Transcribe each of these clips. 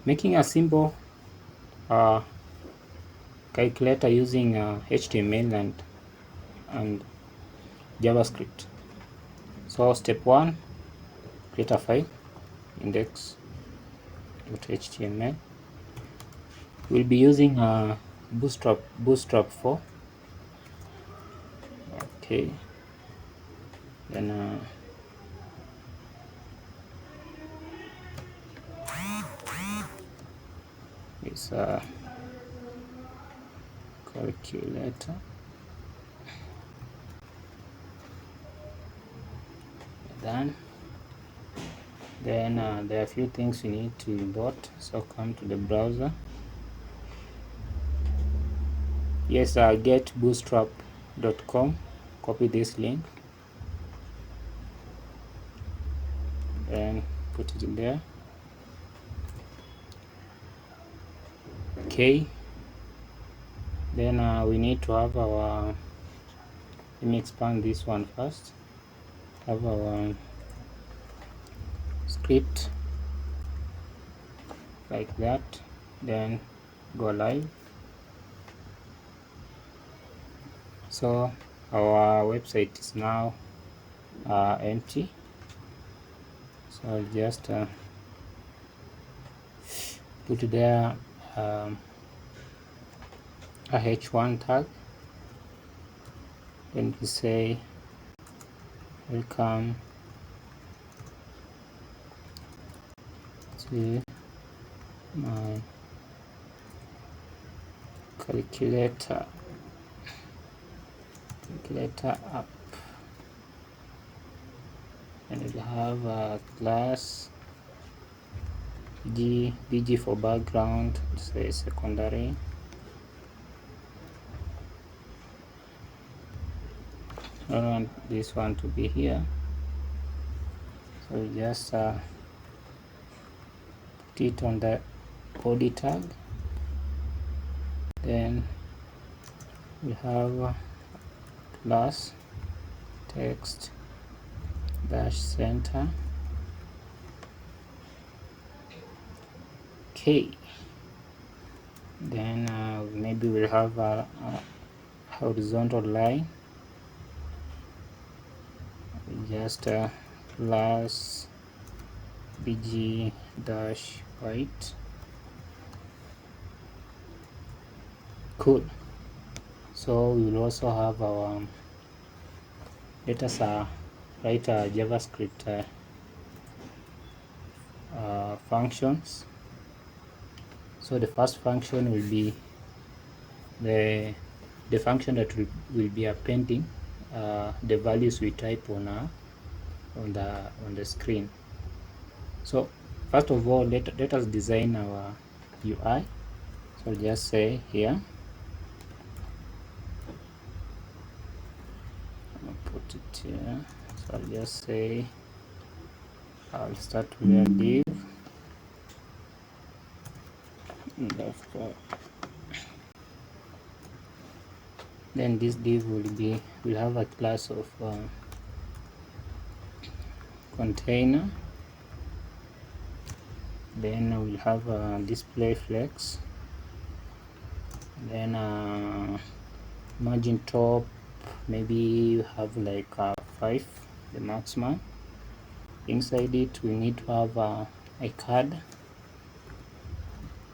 making a simple calculator using HTML and JavaScript. So step 1, create a file, index.html. We'll be using boostrap4. Okay, then it's a calculator. Done. Then there are a few things we need to import. So come to the browser. Yes, get boostrap.com. Copy this link and put it in there. Okay, then we need to have our, let me expand this one first, have our script like that, then go live. So our website is now empty, so I'll just put there a h1 tag, then we say welcome to my calculator app, and we'll have a class bg for background, say secondary. I don't want this one to be here, so we just put it on the body tag. Then we have class text dash center. Okay, then maybe we'll have a horizontal line, just plus bg dash white. Cool. So we will also have our, let us write a JavaScript functions. So the first function will be the function that will be appending the values we type on the screen. So first of all, let us design our UI. So just say here, I'll put it here. So I'll just say I'll start with a div. Then this div will have a class of container. Then we'll have a display flex. Then margin top, maybe you have like 5, the maximum. Inside it we need to have a card,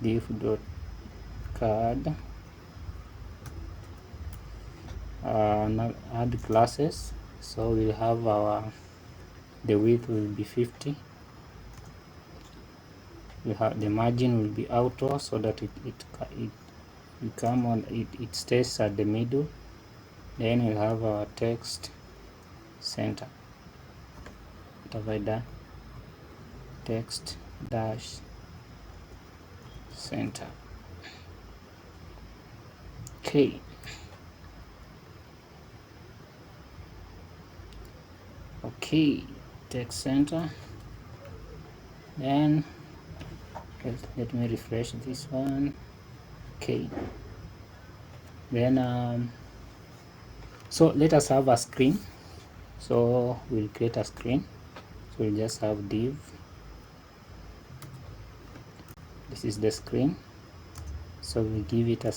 div.card, now add classes. So we'll have the width will be 50. We have the margin will be auto, so that it stays at the middle. Then we'll have our text center. Divide text dash center. Okay. Okay, text center. Then let me refresh this one. Okay. Then so let us have a screen. So we'll create a screen. So we'll just have div this is the screen. So we give it a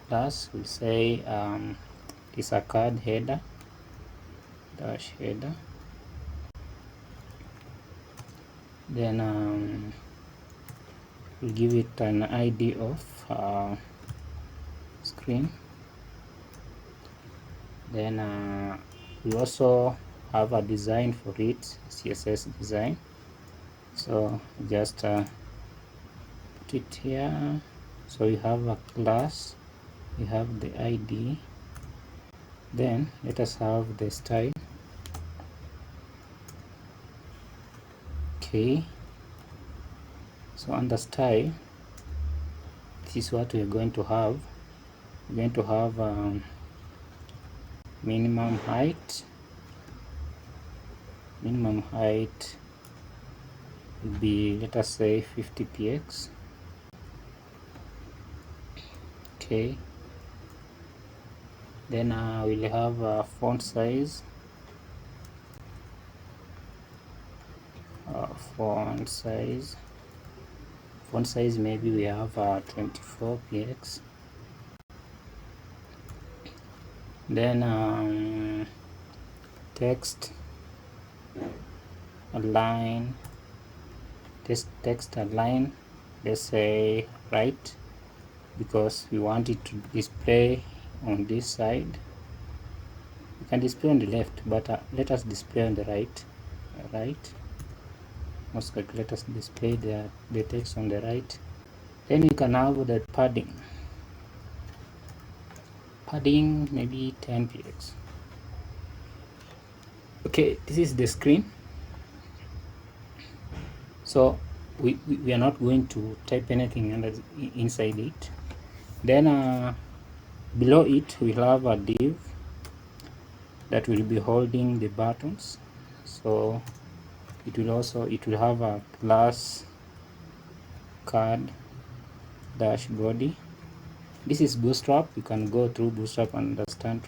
class. We'll say it's a card header dash header. Then we'll give it an ID of screen. Then we also have a design for it, CSS design. So just put it here. So we have a class, we have the ID, then let us have the style. Okay, so under style, this is what we're going to have. We're going to have minimum height. Minimum height will be, let us say, 50 px. Okay, then we'll have font size. Font size maybe we have 24 px. Then text align, this text align, let's say right, because we want it to display on this side. We can display on the left, but let us display on the right. Most likely let us display the text on the right. Then you can have the padding maybe 10 px. Okay, this is the screen. So we are not going to type anything inside it. Then below it we'll have a div that will be holding the buttons. So it will have a class card dash body. This is Bootstrap. You can go through Bootstrap and understand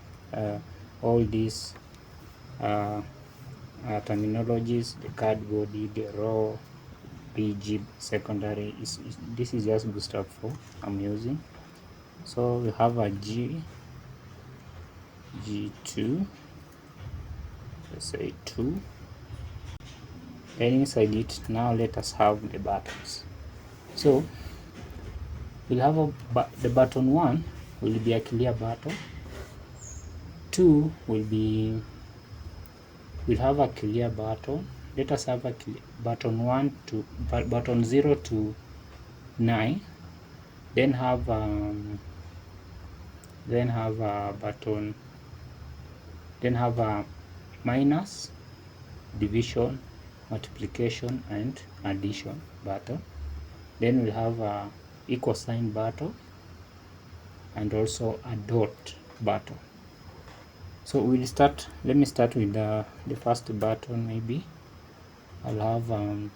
all these terminologies, the card body, the raw, rigid, secondary. This is just boostrap4 I'm using. So we have a G2, let's say 2. Then inside it, now let us have the buttons. So we'll have the button 1 will be a clear button. 2 we'll have a clear button. Let us have a clear button 0 to 9. Then have a button. Then have a minus, division, multiplication, and addition button. Then we'll have a equal sign button and also a dot button. So we'll start. Let me start with the first button. Maybe I'll have a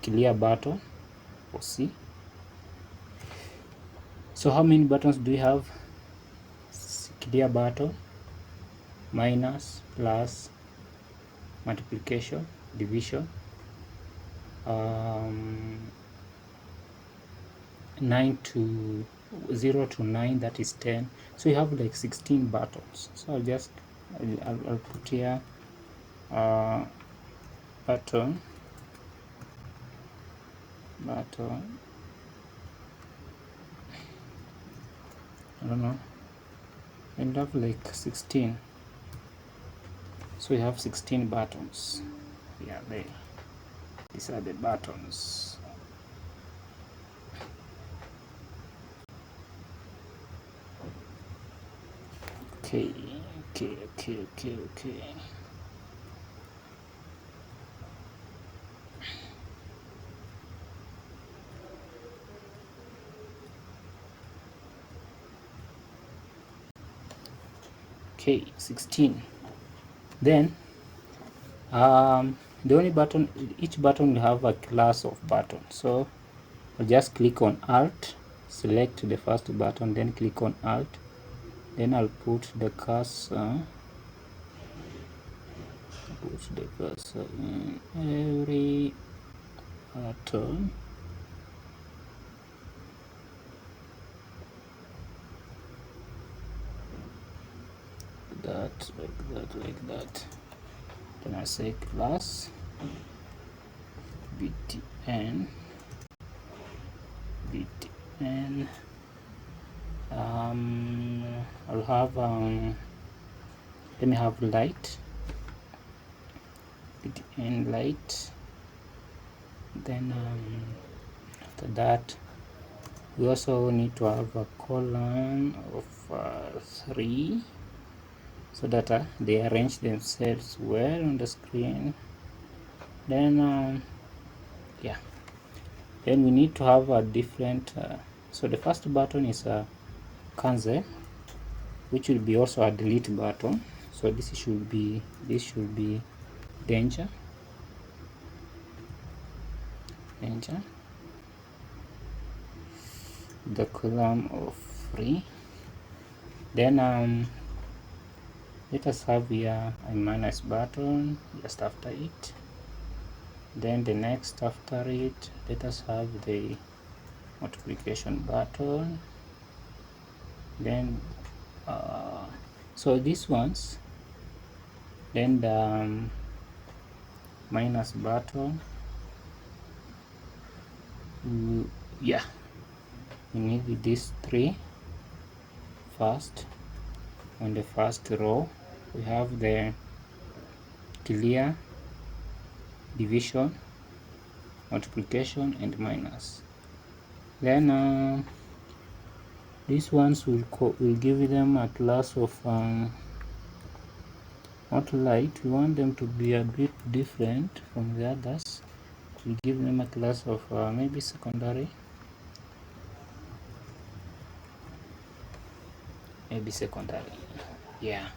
clear button for C. So how many buttons do we have? Clear button, minus, plus, multiplication, division, 0 to 9, that is 10. So you have like 16 buttons. So I'll put here button, I don't know, and have like 16. So we have 16 buttons. Yeah, there. These are the buttons. Okay. Okay, 16. Then the only button, each button will have a class of button. So I'll just click on Alt, select the first button, then click on Alt, then I'll put the cursor in every button. that, like that. Then I say class btn I'll have let me have light btn light. Then after that we also need to have a column of 3 so that they arrange themselves well on the screen. Then yeah, then we need to have a different so the first button is a cancel, which will be also a delete button. So this should be danger. The column of 3. Then let us have here a minus button just after it. Then the next after it, let us have the multiplication button. Then so these ones, then the minus button, yeah, we need these 3 first. On the first row we have the clear, division, multiplication, and minus. Then these ones will give them a class of not light. We want them to be a bit different from the others. We give them a class of maybe secondary. Yeah,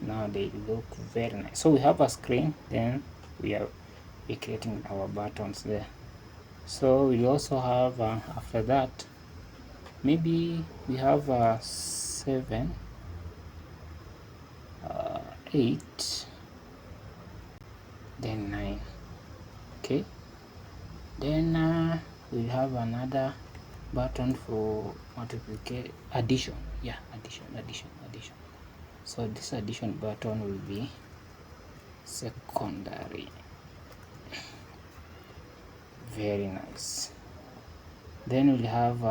now they look very nice. So we have a screen, then we're creating our buttons there. So we also have after that maybe we have 7, 8, then 9. Okay, then we have another button for multiplication, addition. Yeah, addition. So this addition button will be secondary. Very nice. Then we'll have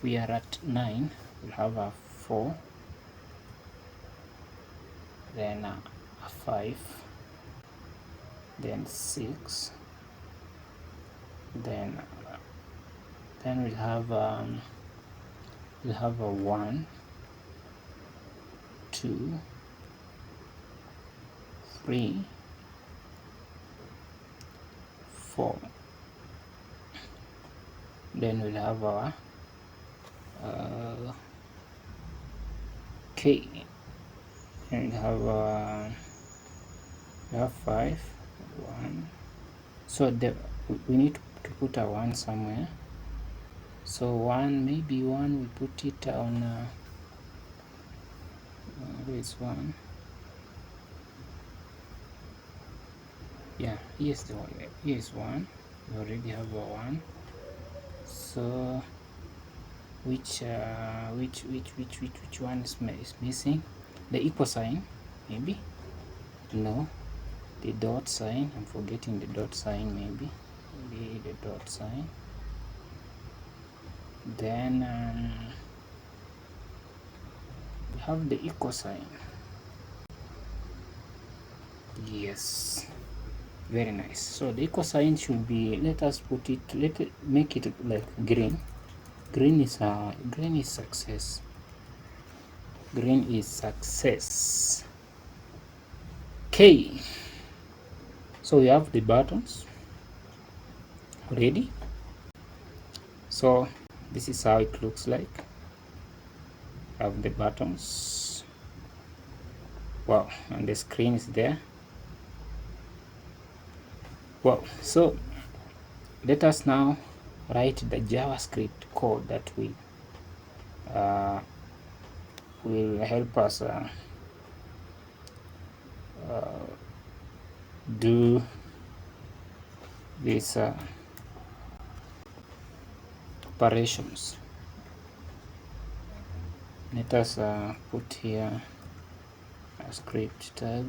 we are at 9. We'll have a 4, then a 5, then 6, then we'll have a 1, 2, 3, 4. Then we'll have our K, and we have 5, 1. So we need to put a 1 somewhere. So 1, maybe 1 we put it on where is 1? Yeah, here's the one. Here's 1. We already have a 1. So which one is missing? The equal sign, maybe? No, the dot sign. I'm forgetting the dot sign. Maybe the dot sign. Then we have the equal sign. Yes, very nice. So the equal sign should be, let it make it like green. Green is success. Green is success. Okay, so we have the buttons ready. So this is how it looks like. Have the buttons. Wow, and the screen is there. Wow, so let us now write the JavaScript code that will help us do these operations. Let us put here script tag.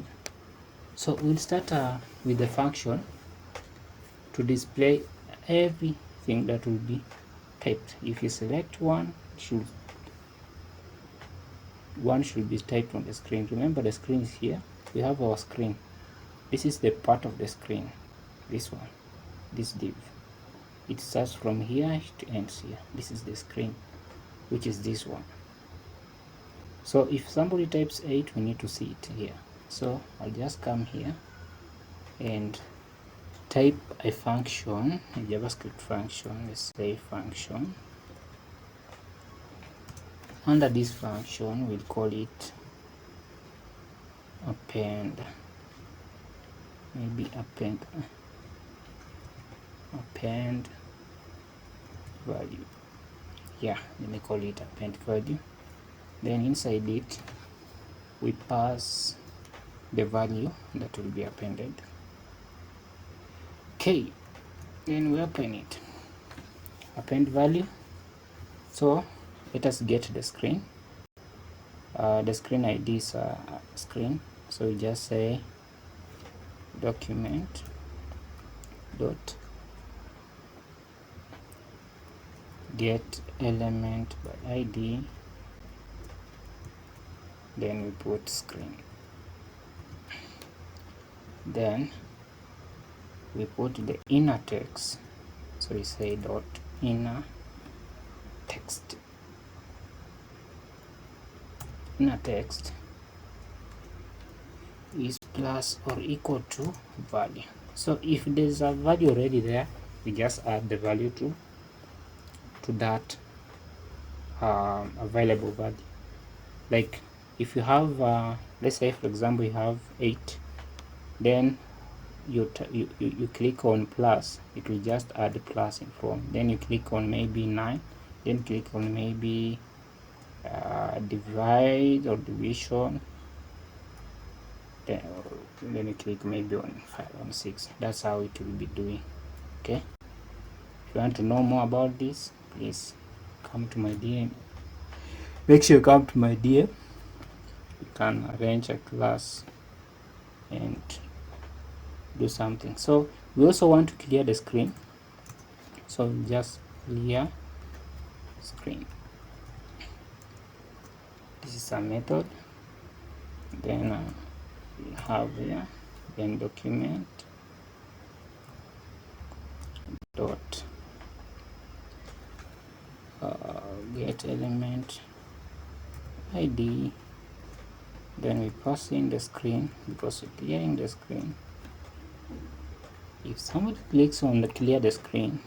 So we'll start with the function to display everything that will be typed. If you select one should be typed on the screen. Remember, the screen is here. We have our screen. This is the part of the screen. This one, this div. It starts from here to ends here. This is the screen, which is this one. So if somebody types 8, we need to see it here. So I'll just come here and type a function, a JavaScript function. Let's say function. Under this function, we'll call it append. Maybe append value. Yeah, let me call it append value. Then inside it, we pass the value that will be appended. Okay, then we open it. Append value. So let us get the screen. The screen ID is screen. So we just say document dot get element by ID, then we put screen, then we put the inner text. So we say dot inner text. Inner text is plus or equal to value. So if there's a value already there, we just add the value to that available value. Like if you have let's say for example you have 8, then you click on plus, it will just add the plus in front. Then you click on maybe 9, then click on maybe divide or division, then you click maybe on 5 on 6. That's how it will be doing. Okay, if you want to know more about this, please come to my DM. Make sure you come to my DM. You can arrange a class and do something. So we also want to clear the screen, so just clear screen. This is a method. Then we have here, then document dot get element ID, then we pass in the screen because we're clearing the screen. If somebody clicks on the clear the screen,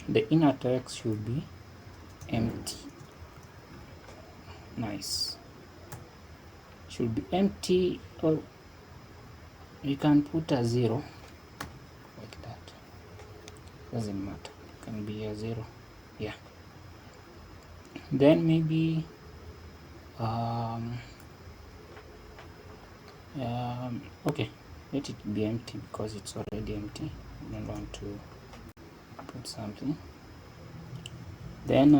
the inner text should be empty. Nice. Should be empty, or you can put a 0 like that. Doesn't matter. It can be a 0. Yeah. Then maybe okay, let it be empty because it's already empty. I don't want to put something. Then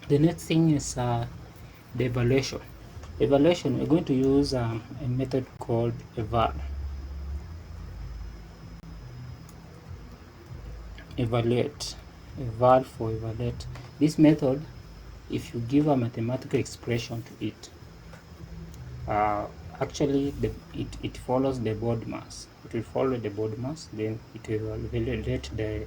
the next thing is the evaluation. Evaluation, we're going to use a method called eval. Evaluate. Eval for evaluate. This method, if you give a mathematical expression to it, actually it follows the board mass. It will follow the board mass, then it will evaluate the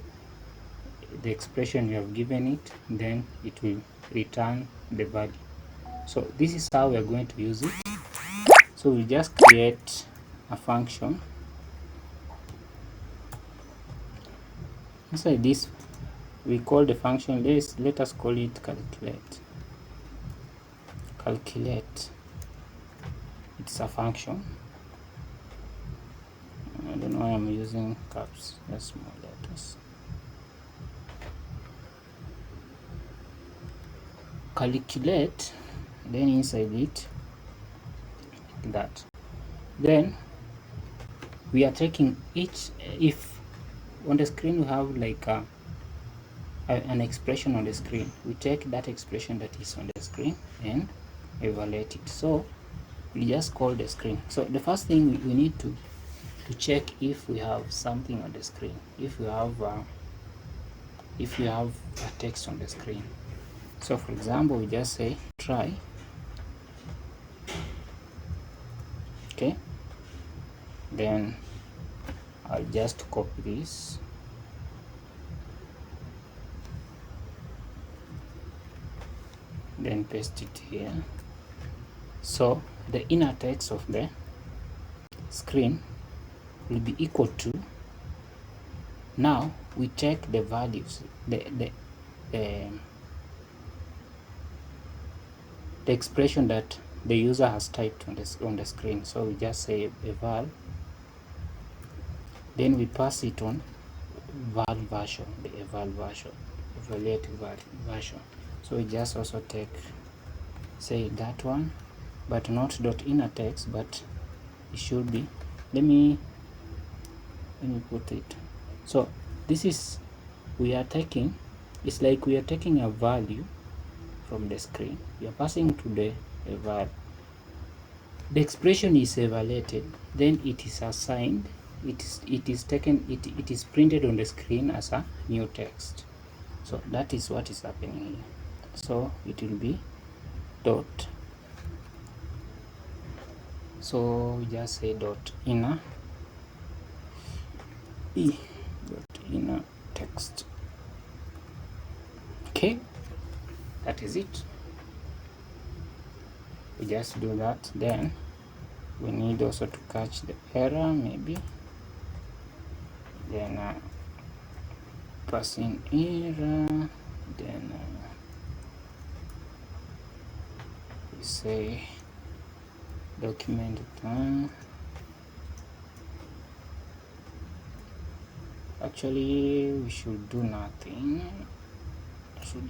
expression you have given it, then it will return the value. So this is how we are going to use it. So we just create a function. Inside this, we call the function, let us call it calculate. Calculate. It's a function. I don't know why I'm using caps, that's small letters. Calculate, then inside it, like that. Then we are taking each, if on the screen we have like an expression on the screen, we take that expression that is on the screen and evaluate it. So we just call the screen. So the first thing we need to check if we have something on the screen, if you have a text on the screen. So for example, we just say try. Okay, then I'll just copy this, then paste it here. So the inner text of the screen will be equal to, now we check the values, the expression that the user has typed on the screen. So we just say eval, then we pass it on val version, the eval version, evaluate version. So we just also take, say that one, but not dot inner text, but it should be, let me put it. So this is, we are taking, it's like we are taking a value from the screen, we are passing to the eval. The expression is evaluated, then it is assigned, it is taken, it is printed on the screen as a new text. So that is what is happening here. So it will be dot, so we just say dot inner dot inner text. Okay, that is it. We just do that. Then we need also to catch the error, maybe, then passing error, then we say document time. Actually we should do nothing, yeah. We should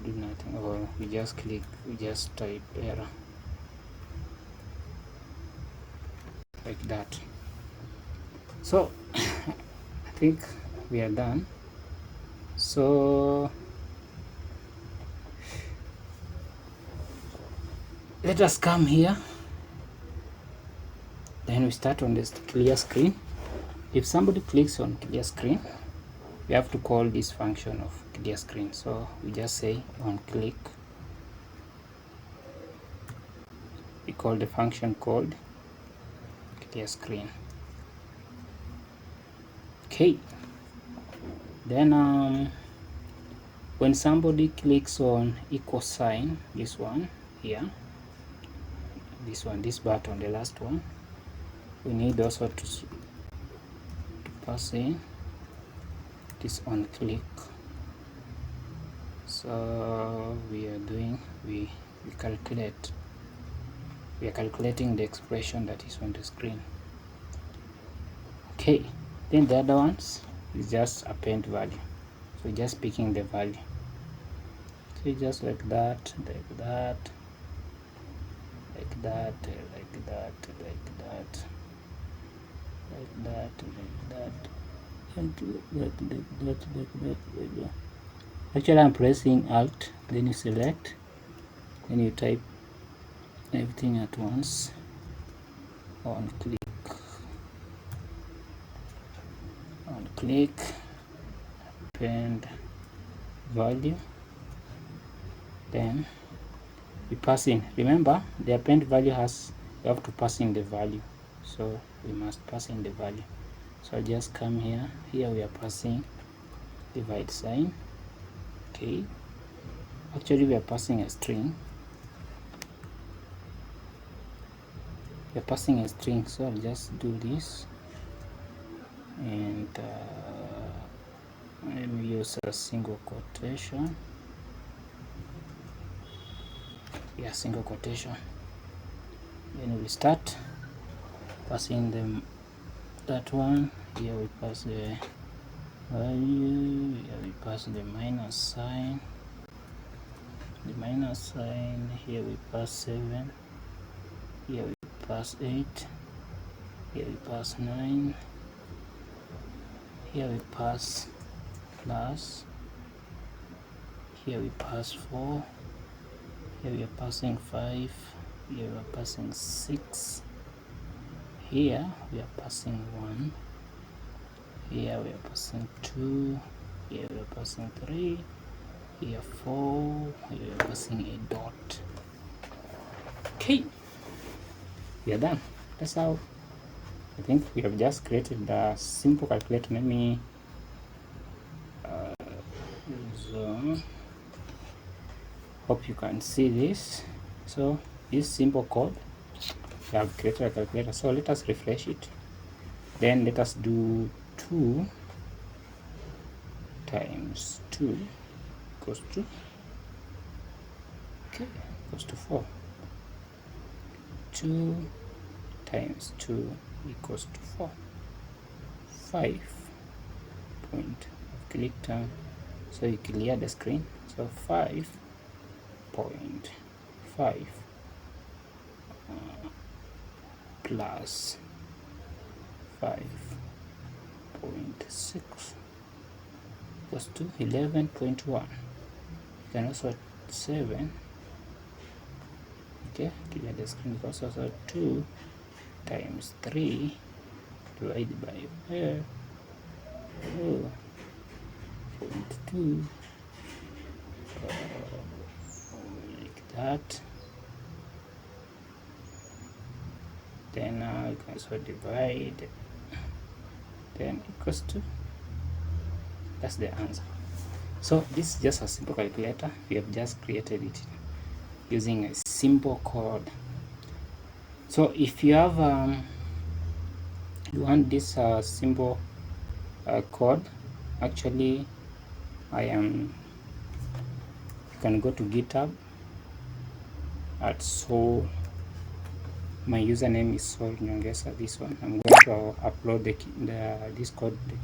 do nothing, or we just click, we just type error like that. So I think we are done. So let us come here, then we start on this clear screen. If somebody clicks on clear screen, we have to call this function of clear screen. So we just say on click, we call the function called clear screen. Okay, then when somebody clicks on equal sign, this one here, this button, the last one, we need also to pass in this on click. So we are doing, we are calculating the expression that is on the screen. Okay, then the other ones is just append value, so just picking the value, so just like that, like that, like that, like that, like that, like that, like that, and like that. Actually I'm pressing Alt, then you select, then you type everything at once, on click, append value, then we pass in. Remember, the append value has, you have to pass in the value, so we must pass in the value. So I'll just come here, we are passing divide sign. Okay, actually we are passing a string, so I'll just do this, and let me use a single quotation. Single quotation. Then we start passing them, that one here we pass the value, here we pass the minus sign, here we pass 7, here we pass 8, here we pass 9, here we pass plus, here we pass 4, here we are passing 5, here we are passing 6, here we are passing 1, here we are passing 2, here we are passing 3, here 4, here we are passing a dot. Okay, we are done. That's how I think we have just created a simple calculator. Let me hope you can see this. So this simple code, we have created a calculator. So let us refresh it. Then let us do 2 times 2 equals to, okay, equals to 4. 2 times 2 equals to 4. 5 point, I've clicked on, so you clear the screen. So 5.5 plus 5.6 equals to 11.1. You can also 7. Okay, clear the screen. Because also 2 times 3 divided by 4.2, like that. Then you can also divide, then equals to, that's the answer. So this is just a simple calculator. We have just created it using a simple code. So if you have you want this simple code, actually you can go to GitHub at Soul. My username is Soul Nyongesa. This one I'm going to upload this code, the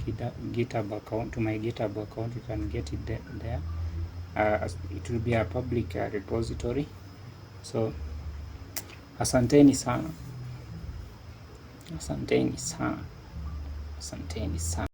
GitHub account, to my GitHub account. You can get it there. It will be a public repository. So asanteni sana, asanteni sana, asanteni sana.